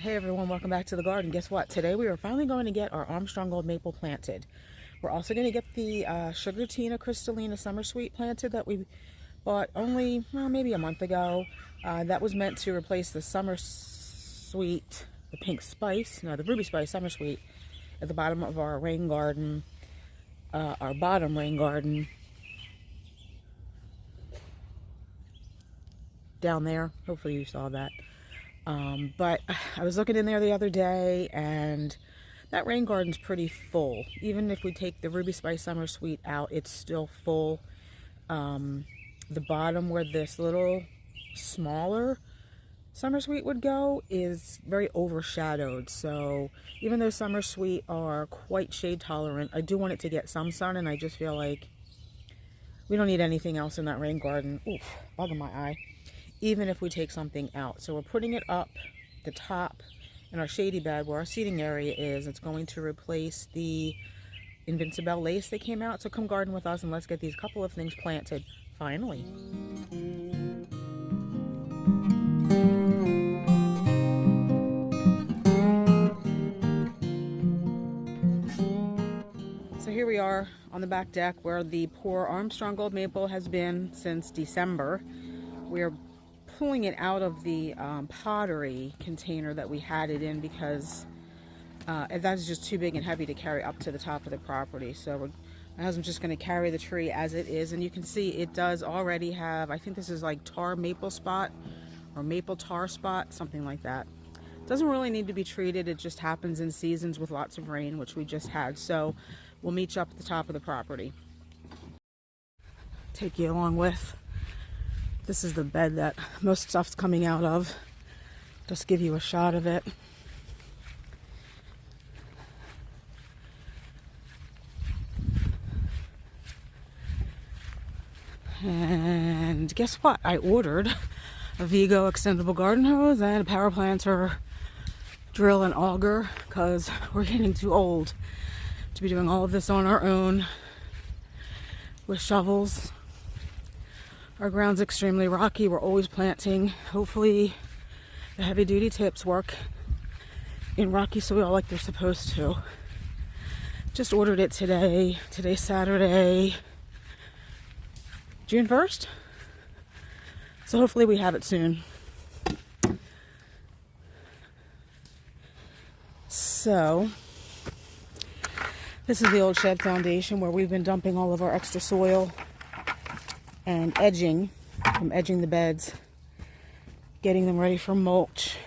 Hey everyone, welcome back to the garden. Guess what? Today we are finally going to get our Armstrong Gold Maple planted. We're also going to get the Sugartina Crystalina Summersweet planted that we bought only, well, maybe a month ago. That was meant to replace the Summersweet, the pink spice, no, the ruby spice Summersweet at the bottom of our rain garden, our bottom rain garden down there. Hopefully you saw that. But I was looking in there the other day, and that rain garden's pretty full. Even if we take the Ruby Spice Summersweet out, it's still full. The bottom where this little smaller Summersweet would go is very overshadowed. So even though Summersweet are quite shade tolerant, I do want it to get some sun, and I just feel like we don't need anything else in that rain garden. Oof, bug in my eye. Even if we take something out. So we're putting it up the top in our shady bed where our seating area is. It's going to replace the Invincible lace that came out. So come garden with us and let's get these couple of things planted finally. So here we are on the back deck where the poor Armstrong Gold Maple has been since December. We're pulling it out of the pottery container that we had it in because that's just too big and heavy to carry up to the top of the property. So my husband's just going to carry the tree as it is, and you can see it does already have, I think this is like tar maple spot or maple tar spot, something like that. It doesn't really need to be treated. It just happens in seasons with lots of rain, which we just had. So we'll meet you up at the top of the property. Take you along with. This is the bed that most stuff's coming out of. Just give you a shot of it. And guess what? I ordered a Vigo extendable garden hose and a power planter, drill and auger, because we're getting too old to be doing all of this on our own with shovels. Our ground's extremely rocky. We're always planting. Hopefully the heavy duty tips work in rocky soil like they're supposed to. Just ordered it today. Today's Saturday, June 1st. So hopefully we have it soon. So this is the old shed foundation where we've been dumping all of our extra soil and edging. I'm edging the beds, getting them ready for mulch.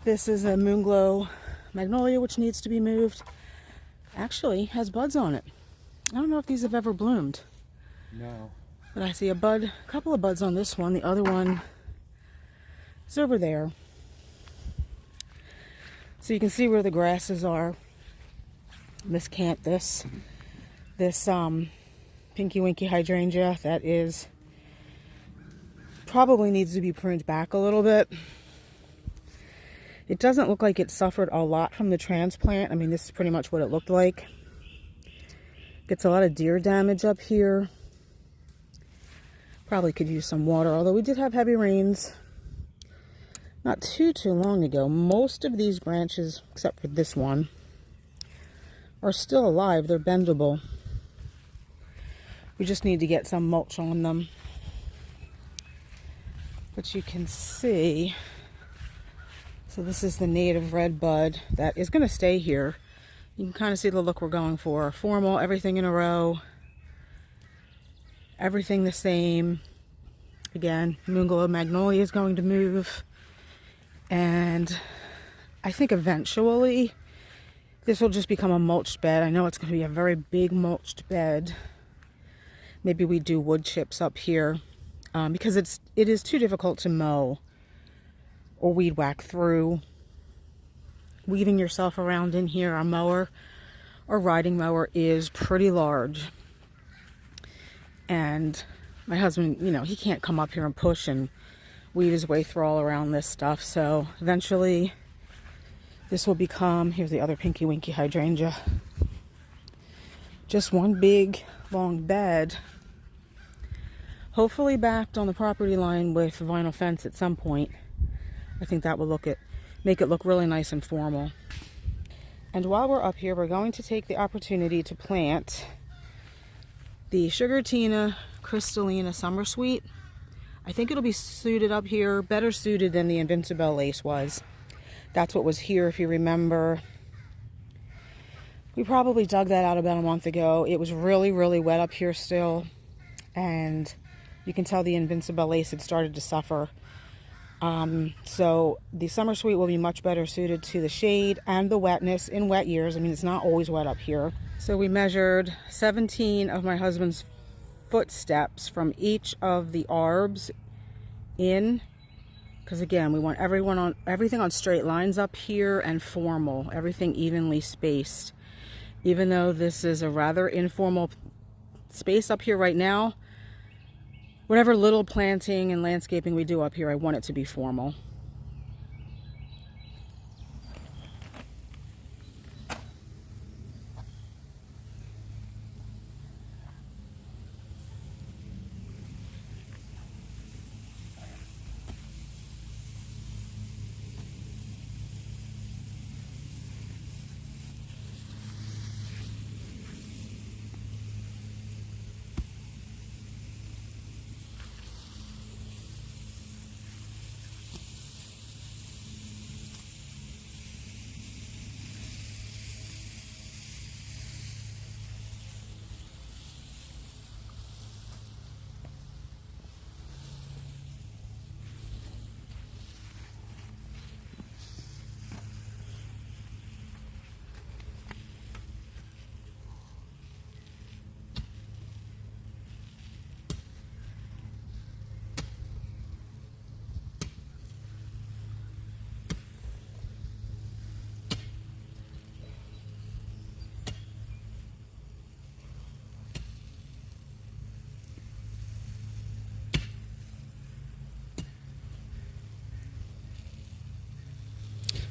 This is a Moonglow magnolia which needs to be moved. Actually has buds on it. I don't know if these have ever bloomed. No. But I see a couple of buds on this one. The other one is over there. So you can see where the grasses are. This Pinky Winky hydrangea that is probably needs to be pruned back a little bit. It doesn't look like it suffered a lot from the transplant. I mean, this is pretty much what it looked like. Gets a lot of deer damage up here. Probably could use some water, although we did have heavy rains not too long ago. Most of these branches, except for this one, are still alive. They're bendable. We just need to get some mulch on them. But you can see, so this is the native red bud that is going to stay here. You can kind of see the look we're going for. Formal, everything in a row. Everything the same. Again, Moonglow magnolia is going to move. And I think eventually this will just become a mulched bed. I know it's going to be a very big mulched bed. Maybe we do wood chips up here because it is too difficult to mow or weed whack through. Weaving yourself around in here, our mower or riding mower is pretty large. And my husband, you know, he can't come up here and push and weave his way through all around this stuff. So eventually this will become, here's the other Pinky Winky hydrangea, just one big long bed, hopefully backed on the property line with a vinyl fence at some point. I think that will make it look really nice and formal. And while we're up here, we're going to take the opportunity to plant the Sugartina Crystalina Summersweet. I think it'll be suited up here, better suited than the Invincible lace was. That's what was here, if you remember. We probably dug that out about a month ago. It was really, really wet up here still. And you can tell the Invincible lace had started to suffer. So the Summersweet will be much better suited to the shade and the wetness in wet years. I mean, it's not always wet up here. So we measured 17 of my husband's footsteps from each of the arbs in, because again, we want everything on straight lines up here and formal, everything evenly spaced. Even though this is a rather informal space up here right now, whatever little planting and landscaping we do up here, I want it to be formal.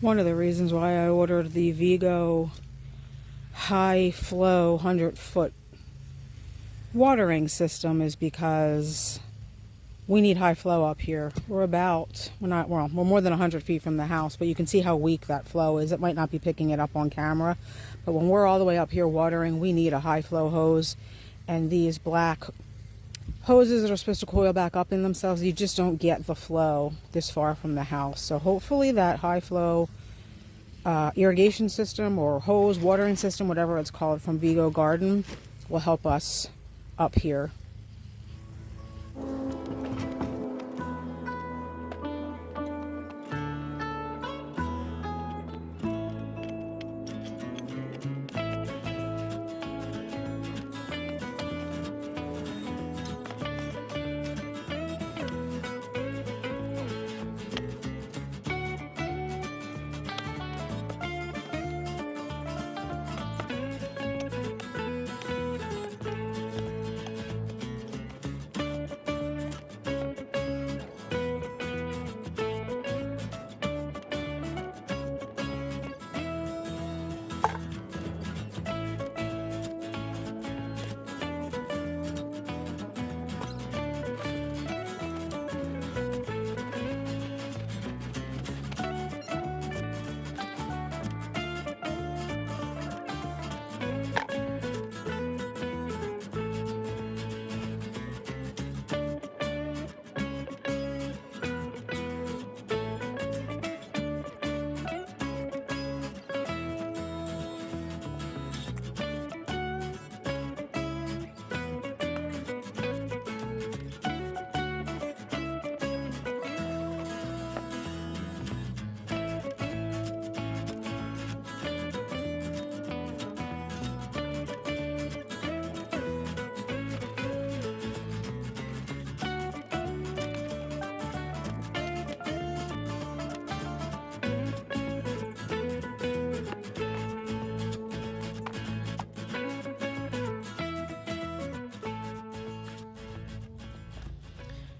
One of the reasons why I ordered the Vigo high flow 100-foot watering system is because we need high flow up here. We're more than 100 feet from the house, but you can see how weak that flow is. It might not be picking it up on camera, but when we're all the way up here watering, we need a high flow hose. And these black hoses that are supposed to coil back up in themselves, you just don't get the flow this far from the house. So hopefully that high flow irrigation system or hose watering system, whatever it's called, from Vigo Garden will help us up here.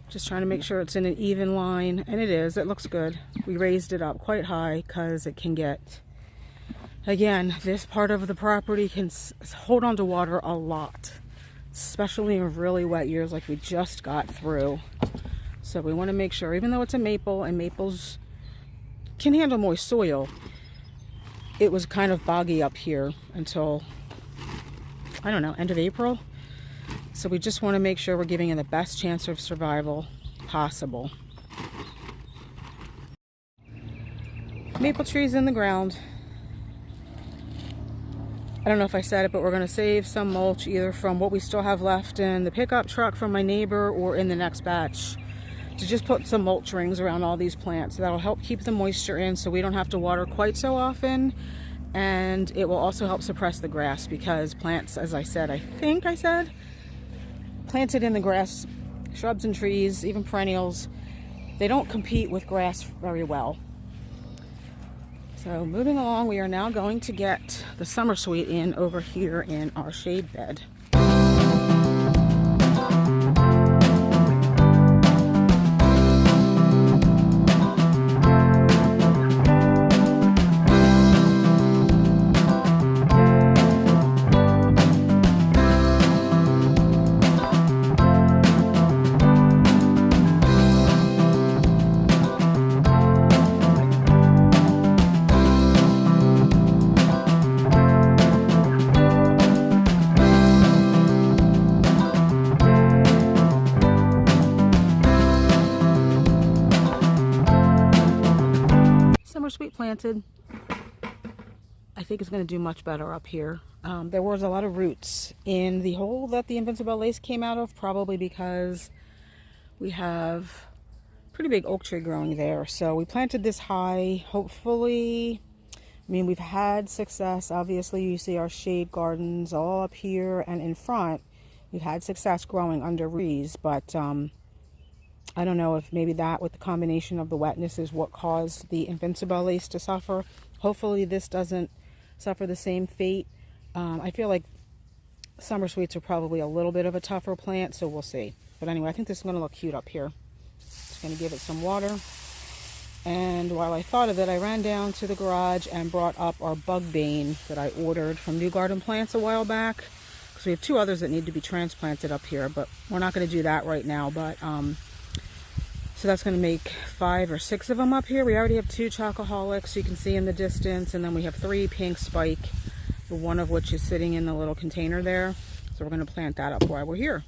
Just trying to make sure it's in an even line, and it is. It looks good. We raised it up quite high because it can get, again, this part of the property can hold on to water a lot, especially in really wet years like we just got through. So we want to make sure, even though it's a maple and maples can handle moist soil. It was kind of boggy up here until, I don't know, end of April. So we just want to make sure we're giving it the best chance of survival possible. Maple trees in the ground. I don't know if I said it, but we're going to save some mulch either from what we still have left in the pickup truck from my neighbor or in the next batch, to just put some mulch rings around all these plants. That'll help keep the moisture in so we don't have to water quite so often, and it will also help suppress the grass, because plants, as I said, I think I said, planted in the grass, shrubs and trees, even perennials, they don't compete with grass very well. So moving along, we are now going to get the Summersweet in over here in our shade bed. Summersweet planted. I think it's going to do much better up here. There was a lot of roots in the hole that the Invincible Lace came out of, probably because we have pretty big oak tree growing there. So we planted this high, hopefully. I mean, we've had success. Obviously, you see our shade gardens all up here and in front. We've had success growing under trees, but I don't know if maybe that with the combination of the wetness is what caused the Invincible Lace to suffer. Hopefully this doesn't suffer the same fate. I feel like Summersweets are probably a little bit of a tougher plant, so we'll see. But anyway, I think this is going to look cute up here. Just going to give it some water. And while I thought of it, I ran down to the garage and brought up our bugbane that I ordered from New Garden Plants a while back. Because we have two others that need to be transplanted up here, but we're not going to do that right now. But so that's going to make 5 or 6 of them up here. We already have 2 chocoholics, you can see in the distance, and then we have 3 pink spike, one of which is sitting in the little container there. So we're going to plant that up while we're here.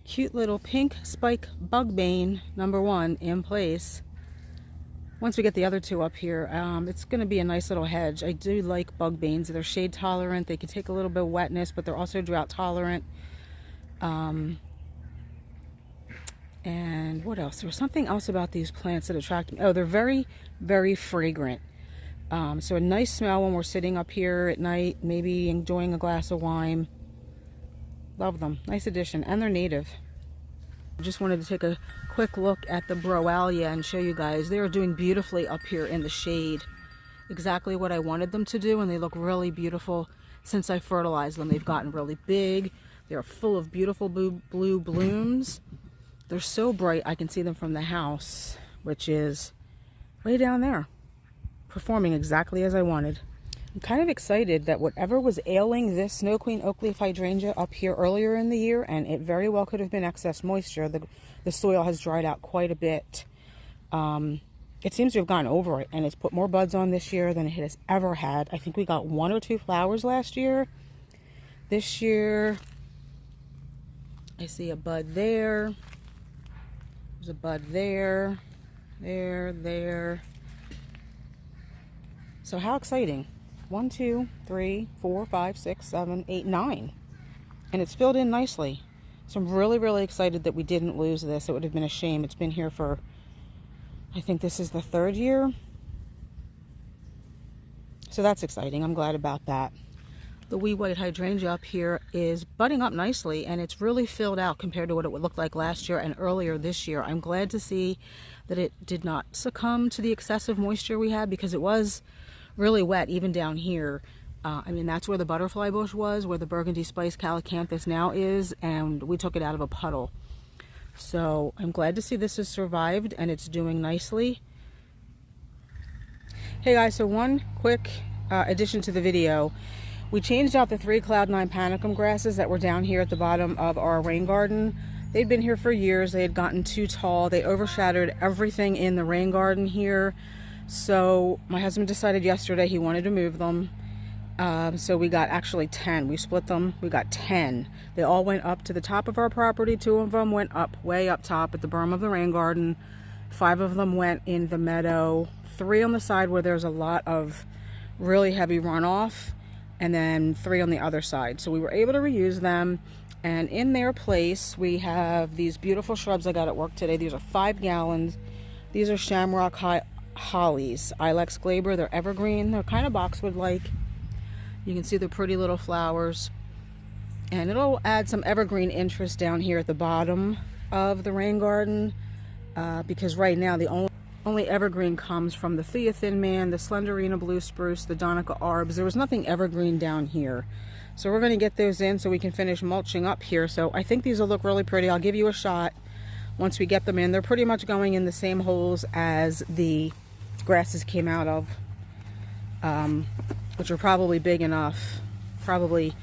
Cute little pink spike bugbane #1 in place. Once we get the other 2 up here, it's going to be a nice little hedge. I do like bugbanes. They're shade tolerant. They can take a little bit of wetness, but they're also drought tolerant. And what else? There was something else about these plants that attracted me. Oh, they're very, very fragrant. So a nice smell when we're sitting up here at night, maybe enjoying a glass of wine. Love them. Nice addition. And they're native. I just wanted to take a quick look at the Broalia and show you guys. They are doing beautifully up here in the shade. Exactly what I wanted them to do, and they look really beautiful since I fertilized them. They've gotten really big. They're full of beautiful blue blooms. They're so bright I can see them from the house, which is way down there, performing exactly as I wanted. I'm kind of excited that whatever was ailing this Snow Queen Oakleaf hydrangea up here earlier in the year, and it very well could have been excess moisture, the soil has dried out quite a bit. It seems to have gone over it, and it's put more buds on this year than it has ever had. I think we got 1 or 2 flowers last year. This year, I see a bud there. There's a bud there. There. So how exciting. 1, 2, 3, 4, 5, 6, 7, 8, 9. And it's filled in nicely. So I'm really, really excited that we didn't lose this. It would have been a shame. It's been here for, I think this is the 3rd year. So that's exciting. I'm glad about that. The wee white hydrangea up here is budding up nicely, and it's really filled out compared to what it would look like last year and earlier this year. I'm glad to see that it did not succumb to the excessive moisture we had, because it was really wet even down here. I mean, that's where the butterfly bush was, where the burgundy spice calacanthus now is, and we took it out of a puddle. So I'm glad to see this has survived and it's doing nicely. Hey guys, so one quick addition to the video. We changed out the 3 Cloud 9 panicum grasses that were down here at the bottom of our rain garden. They'd been here for years. They had gotten too tall. They overshadowed everything in the rain garden here. So my husband decided yesterday he wanted to move them. So we got actually 10. We split them. We got 10. They all went up to the top of our property. 2 of them went up, way up top at the berm of the rain garden. 5 of them went in the meadow. 3 on the side where there's a lot of really heavy runoff. And then 3 on the other side. So we were able to reuse them. And in their place, we have these beautiful shrubs I got at work today. These are 5 gallons. These are shamrock hollies, Ilex glaber. They're evergreen. They're kind of boxwood-like. You can see the pretty little flowers. And it'll add some evergreen interest down here at the bottom of the rain garden. Because right now, the only evergreen comes from the Thea Thin Man, the Slenderina Blue Spruce, the Donica Arbs. There was nothing evergreen down here. So we're going to get those in so we can finish mulching up here. So I think these will look really pretty. I'll give you a shot once we get them in. They're pretty much going in the same holes as the grasses came out of, which are probably big enough. Probably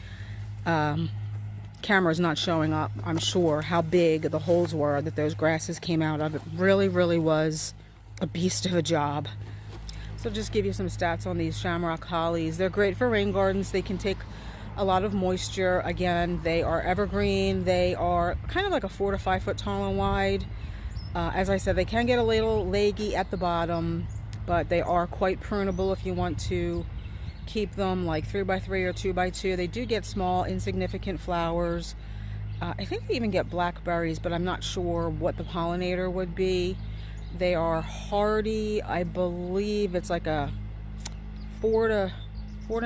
camera's not showing up, I'm sure, how big the holes were that those grasses came out of. It really, really was a beast of a job. So just give you some stats on these shamrock hollies. They're great for rain gardens. They can take a lot of moisture. Again, they are evergreen. They are kind of like a 4 to 5 foot tall and wide. As I said, they can get a little leggy at the bottom, but they are quite prunable if you want to keep them like 3x3 or 2x2. They do get small, insignificant flowers. I think they even get blackberries, but I'm not sure what the pollinator would be. They are hardy. I believe it's like a 4 to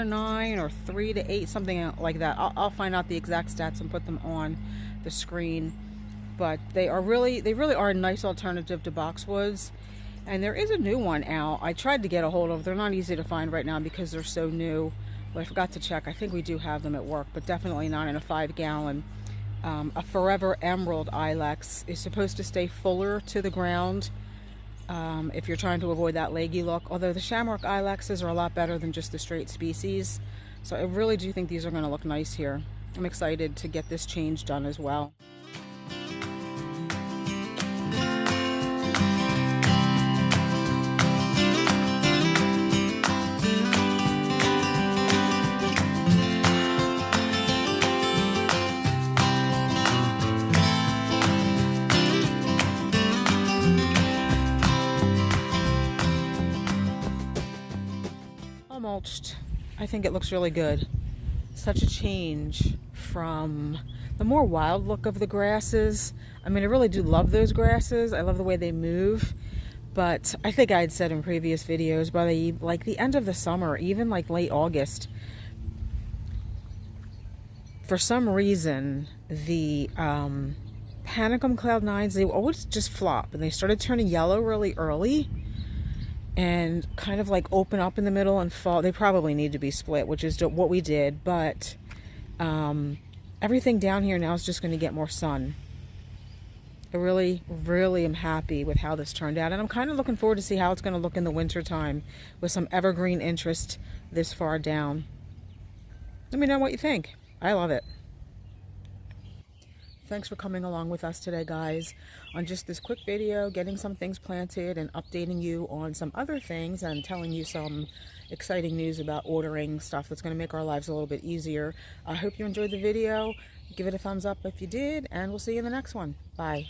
9 or 3 to 8, something like that. I'll find out the exact stats and put them on the screen. But they really are a nice alternative to boxwoods. And there is a new one out. I tried to get a hold of. They're not easy to find right now because they're so new. But I forgot to check. I think we do have them at work, but definitely not in a 5 gallon. A Forever Emerald Ilex is supposed to stay fuller to the ground if you're trying to avoid that leggy look. Although the Shamrock Ilexes are a lot better than just the straight species. So I really do think these are going to look nice here. I'm excited to get this change done as well. Mulched. I think it looks really good. Such a change from the more wild look of the grasses. I mean, I really do love those grasses. I love the way they move. But I think I had said in previous videos, by the end of the summer, even like late August, for some reason, the Panicum Cloud 9s, they always just flop. And they started turning yellow really early. and kind of like open up in the middle and fall. They probably need to be split, which is what we did, but everything down here now is just going to get more sun. I really, really am happy with how this turned out, and I'm kind of looking forward to see how it's going to look in the winter time with some evergreen interest this far down. Let me know what you think. I love it. Thanks for coming along with us today, guys, on just this quick video, getting some things planted and updating you on some other things and telling you some exciting news about ordering stuff that's going to make our lives a little bit easier. I hope you enjoyed the video. Give it a thumbs up if you did, and we'll see you in the next one. Bye.